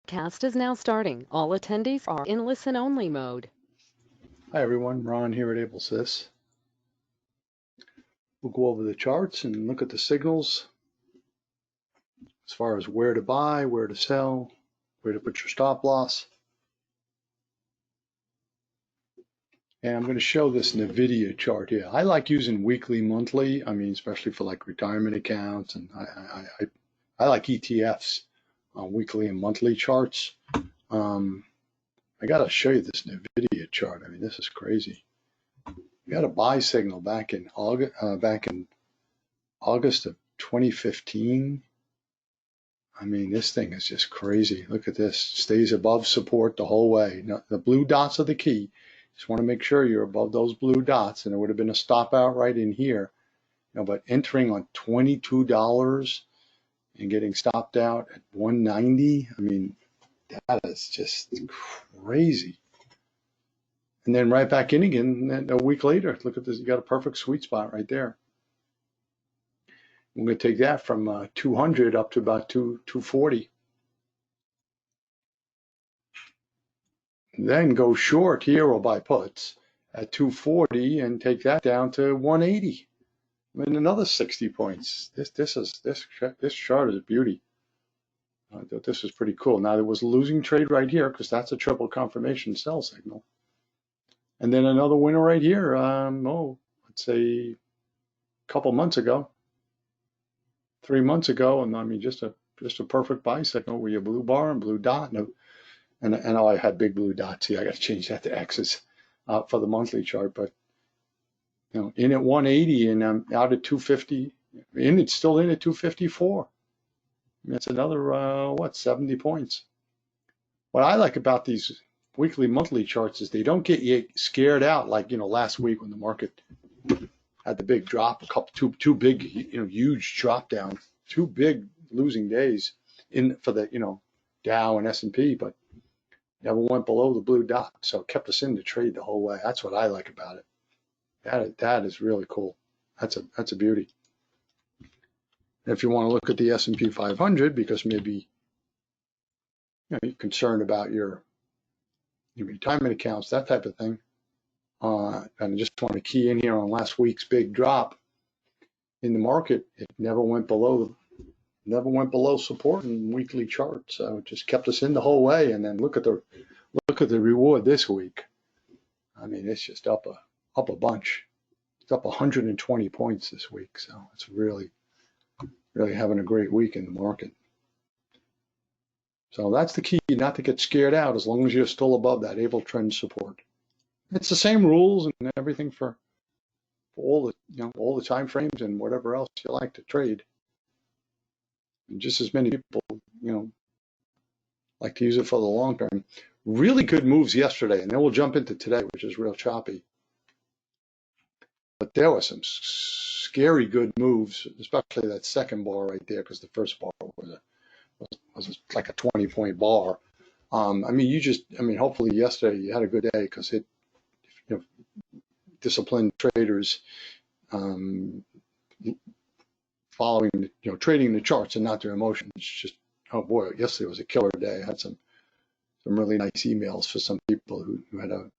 Cast is now starting. All attendees are in listen-only mode. Hi everyone, Ron here at AbleSys. We'll go over the charts and look at the signals as far as where to buy, where to sell, where to put your stop loss. And I'm going to show this NVIDIA chart here. I like using weekly, monthly, especially for like retirement accounts, and I like ETFs on weekly and monthly charts. I got to show you this NVIDIA chart. This is crazy. We got a buy signal back in August of 2015. This thing is just crazy. Look at this. Stays above support the whole way. Now, the blue dots are the key. Just want to make sure you're above those blue dots, and it would have been a stop out right in here. But entering on $22 and getting stopped out at 190, that is just crazy. And then right back in again a week later. Look at this. You got a perfect sweet spot right there. I'm going to take that from 200 up to about 240. Then go short here or buy puts at 240 and take that down to 180. Another 60 points. This chart is a beauty. I thought this was pretty cool. Now there was a losing trade right here because that's a triple confirmation sell signal. And then another winner right here. Let's say a couple months ago. 3 months ago, and just a perfect buy signal where you blue bar and blue dot, and I had big blue dots here. I got to change that to X's for the monthly chart, but in at 180 and I'm out at 250, it's still in at 254. That's another 70 points. What I like about these weekly, monthly charts is they don't get you scared out like last week when the market had the big drop, two big, huge drop down, 2 big losing days for the, Dow and S&P, but never went below the blue dot. So it kept us in the trade the whole way. That's what I like about it. That is really cool. That's a beauty. And if you want to look at the S&P 500, because maybe you're concerned about your retirement accounts, that type of thing, and I just want to key in here on last week's big drop in the market. It never went below support in weekly charts. So it just kept us in the whole way. And then look at the reward this week. It's just up a bunch. It's up 120 points this week. So it's really having a great week in the market. So that's the key, not to get scared out as long as you're still above that AbleTrend support. It's the same rules and everything for all the time frames and whatever else you like to trade. And just as many people, like to use it for the long term. Really good moves yesterday, and then we'll jump into today, which is real choppy. But there were some scary good moves, especially that second bar right there, because the first bar was like a 20-point bar. Hopefully yesterday you had a good day because it, disciplined traders following, trading the charts and not their emotions. Just, oh boy, yesterday was a killer day. I had some really nice emails for some people who had a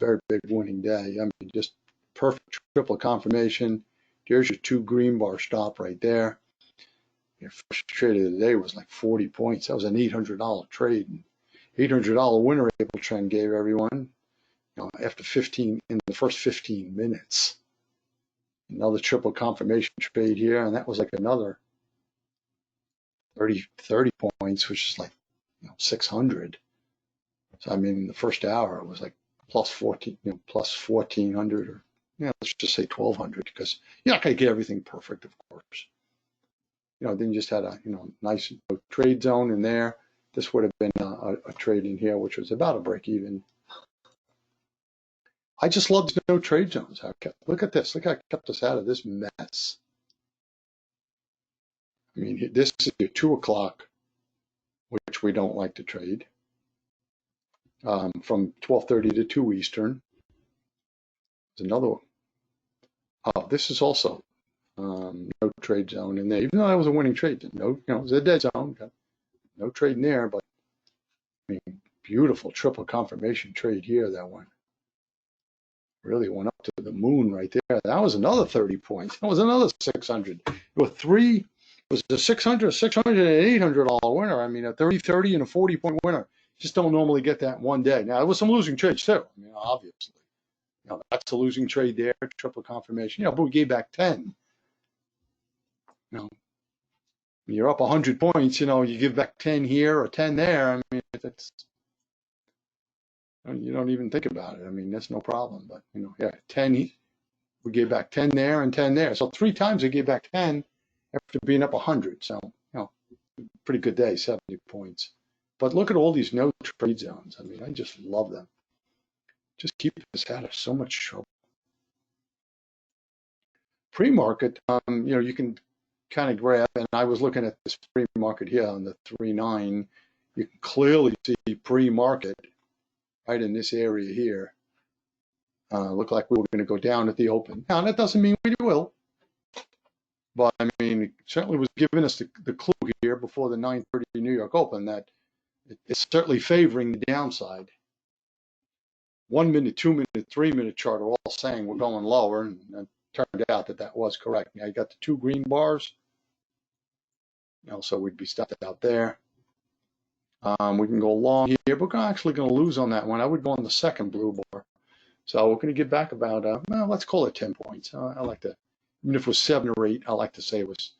very big winning day. Just perfect triple confirmation. There's your 2 green bar stop right there. Your first trade of the day was like 40 points. That was an $800 trade. $800 winner AbleTrend gave everyone, after in the first 15 minutes. Another triple confirmation trade here, and that was like another 30 points, which is like 600. So in the first hour it was like plus 1400, or let's just say 1200, because you're not going to get everything perfect, of course. Then you just had a nice trade zone in there. This would have been a trade in here, which was about a break even. I just love the no trade zones. Look at this. Look how I kept us out of this mess. This is your 2 o'clock, which we don't like to trade, from 12:30 to 2 Eastern. There's another one. Oh, this is also no trade zone in there, even though that was a winning trade. It was a dead zone. No trade in there, but Beautiful triple confirmation trade here. That one really went up to the moon right there. That was another 30 points. That was another 600. It was a 600, 600, and an $800 winner. I mean, a 30, 30, and a 40-point winner. Just don't normally get that in one day. Now, there was some losing trades too. I mean, obviously. That's a losing trade there, triple confirmation. But we gave back 10. When you're up 100 points, you give back 10 here or 10 there. I mean, you don't even think about it. I mean, that's no problem. But, 10, we gave back 10 there and 10 there. So 3 times we gave back 10 after being up 100. So, pretty good day, 70 points. But look at all these no trade zones. I mean, I just love them. Just keep us out of so much trouble. Pre-market, you can kind of grab, and I was looking at this pre-market here on the 3.9. You can clearly see pre-market right in this area here. Looked like we were going to go down at the open. Now, that doesn't mean we will. But, I mean, it certainly was giving us the clue here before the 9:30 New York Open that it's certainly favoring the downside. 1 minute, 2 minute, 3 minute chart are all saying we're going lower, and it turned out that was correct. Now, you got the 2 green bars. So we'd be stopped out there. We can go long here, but we're actually going to lose on that one. I would go on the second blue bar. So we're going to get back about, let's call it 10 points. I like to, even if it was 7 or 8, I like to say it was,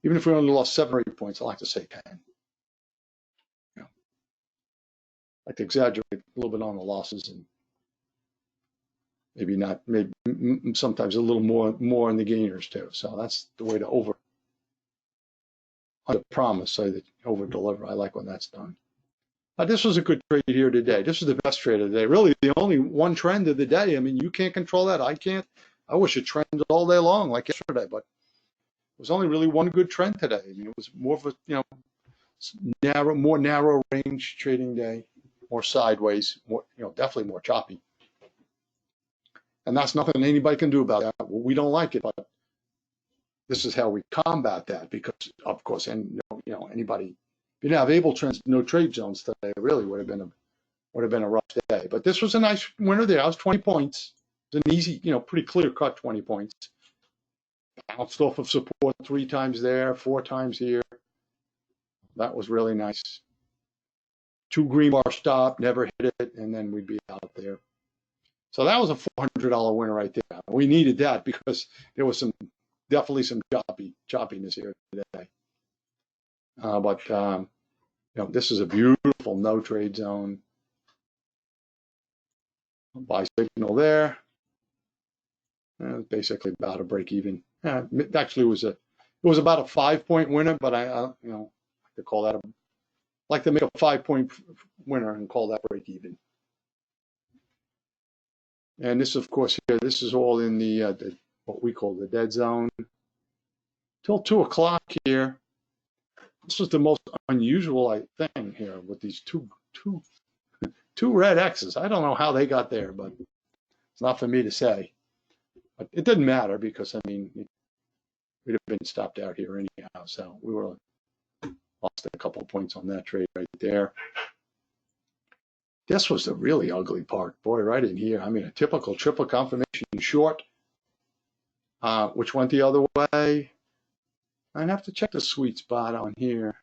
even if we only lost 7 or 8 points, I like to say 10. I like to exaggerate a little bit on the losses and maybe not, maybe sometimes a little more in the gainers too. So that's the way to under promise, so that over deliver. I like when that's done. This was a good trade here today. This was the best trade of the day. Really, the only one trend of the day. I mean, you can't control that. I can't. I wish it trended all day long like yesterday, but it was only really one good trend today. I mean, it was more of a more narrow range trading day, more sideways, more definitely more choppy. And that's nothing anybody can do about that. Well, we don't like it, but this is how we combat that, because of course, and anybody, if you didn't have AbleTrend, no trade zones today, it really would have been a rough day. But this was a nice winner there. I was 20 points. It was an easy, pretty clear cut 20 points. Bounced off of support 3 times there, 4 times here. That was really nice. 2 green bar stop, never hit it, and then we'd be out there. So that was a $400 winner right there. We needed that because there was definitely some choppiness here today. But this is a beautiful no trade zone. Buy signal there. Basically about a break even. It actually was about a 5-point winner, but I like to call that like to make a 5-point winner and call that break even. And this, of course, here, this is all in the what we call the dead zone. Till 2 o'clock here. This was the most unusual thing here with these two red X's. I don't know how they got there, but it's not for me to say. But it didn't matter because, I mean, we'd have been stopped out here anyhow. So we were lost a couple of points on that trade right there. This was the really ugly part, boy, right in here. I mean, a typical triple confirmation short, which went the other way. I'd have to check the sweet spot on here.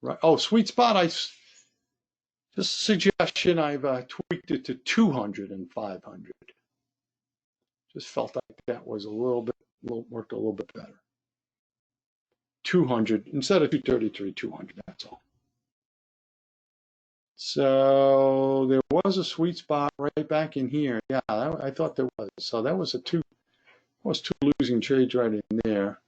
Right. Oh, sweet spot. Just a suggestion. I've tweaked it to 200 and 500. Just felt like that was worked a little bit better. 200 instead of 233, 200. That's all. So there was a sweet spot right back in here. Yeah, I thought there was. So that was two losing trades right in there.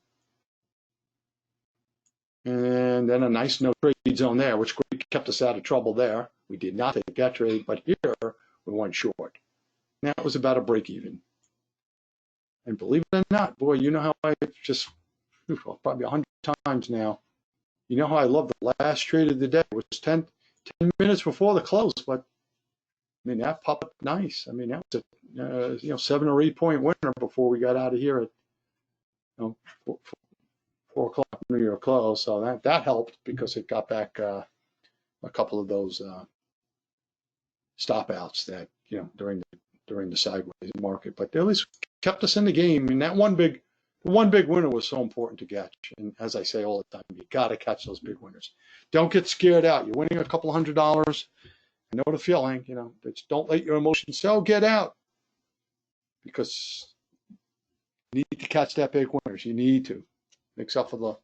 And then a nice no trade zone there, which kept us out of trouble there. We did not take that trade, but here we went short. Now it was about a break even. And believe it or not, boy, you know how I just, probably 100 times now, you know how I love the last trade of the day. It was 10 minutes before the close, but I mean, that popped up nice. I mean, that was a 7 or 8 point winner before we got out of here at 4 o'clock New York close. So that helped because it got back a couple of those stop outs that, during the sideways market, but they at least kept us in the game. And that one big winner was so important to catch. And as I say all the time, you got to catch those big winners. Don't get scared out. You're winning a couple $100. I know the feeling, don't let your emotions get out, because you need to catch that big winners. You need to, except for the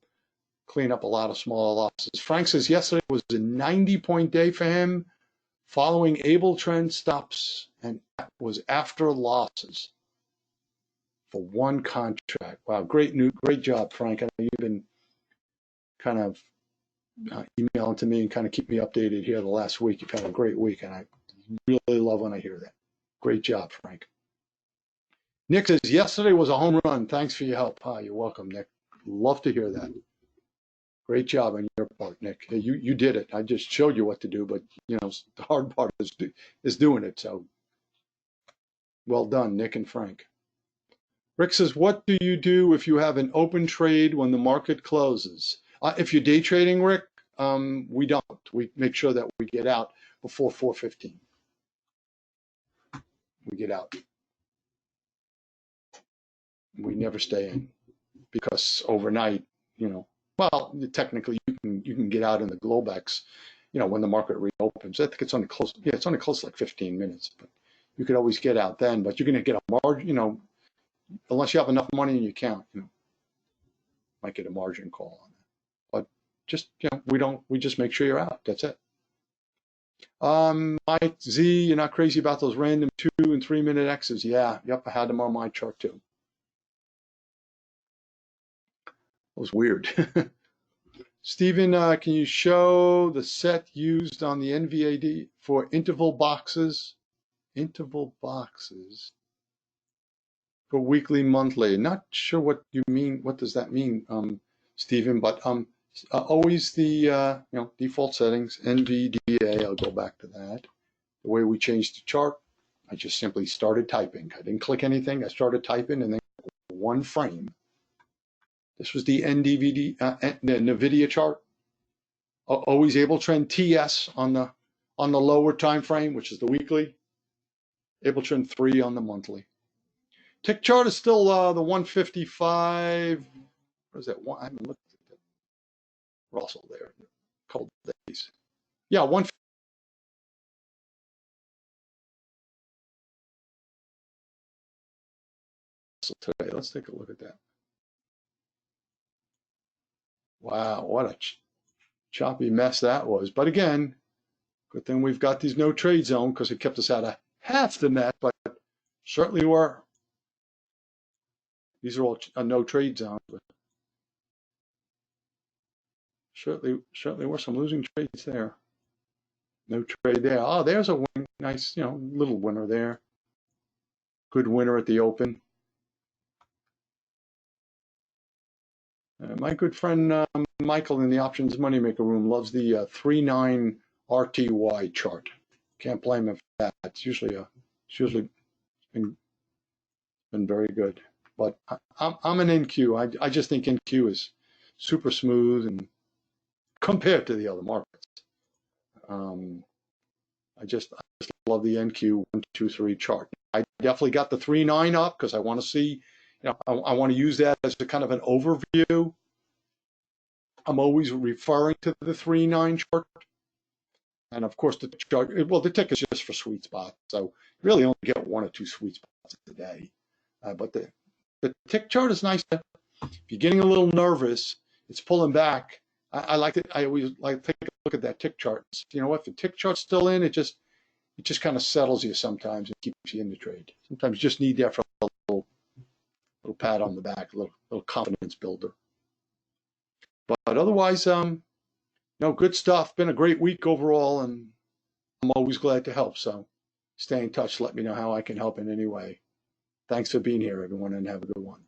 clean up a lot of smaller losses. Frank says yesterday was a 90-point day for him, following AbleTrend stops, and that was after losses for one contract. Wow, great job, Frank. I know you've been kind of emailing to me and kind of keep me updated here the last week. You've had a great week, and I really love when I hear that. Great job, Frank. Nick says, yesterday was a home run. Thanks for your help. You're welcome, Nick. Love to hear that. Great job on your part, Nick. You did it. I just showed you what to do, but the hard part is doing it. So well done, Nick and Frank. Rick says, what do you do if you have an open trade when the market closes? If you're day trading, Rick, we don't. We make sure that we get out before 4:15. We get out. We never stay in, because overnight, well, technically you can get out in the Globex, when the market reopens. I think it's only close. Yeah, it's only close like 15 minutes, but you could always get out then. But you're going to get a margin, unless you have enough money in your account, might get a margin call on that. But just, we just make sure you're out. That's it. Mike Z, you're not crazy about those random 2 and 3 minute X's. Yeah, yep, I had them on my chart too. It was weird. Stephen, can you show the set used on the NVAD for interval boxes? Interval boxes for weekly, monthly. Not sure what you mean. What does that mean, Stephen? But always the default settings, NVDA. I'll go back to that. The way we changed the chart, I just simply started typing. I didn't click anything. I started typing, and then one frame. This was the NVDA, the NVIDIA chart. Always AbleTrend TS on the lower time frame, which is the weekly. AbleTrend 3 on the monthly. Tick chart is still the 155. What is that? I haven't looked at that. Russell there. Cold days. Yeah, 150. Today. Let's take a look at that. Wow, what a choppy mess that was. But again, good thing we've got these no trade zone, because it kept us out of half the net, but certainly were. These are all no trade zones, but certainly were some losing trades there. No trade there. Oh, there's a win. Nice, little winner there. Good winner at the open. My good friend Michael in the Options Moneymaker room loves the 3-9 RTY chart. Can't blame him for that. It's usually been very good. But I'm an NQ. I just think NQ is super smooth and compared to the other markets. I just love the NQ 1, 2, 3 chart. I definitely got the 3-9 up because I want to see, I want to use that as a kind of an overview. I'm always referring to the 3-9 chart. And of course, the chart, well, the tick is just for sweet spots. So you really only get 1 or 2 sweet spots a day. But the tick chart is nice. If you're getting a little nervous, it's pulling back. I like it. I always like to take a look at that tick chart. If the tick chart's still in, it just kind of settles you sometimes and keeps you in the trade. Sometimes you just need that for a little pat on the back, a little confidence builder. But otherwise, good stuff. Been a great week overall, and I'm always glad to help. So stay in touch. Let me know how I can help in any way. Thanks for being here, everyone, and have a good one.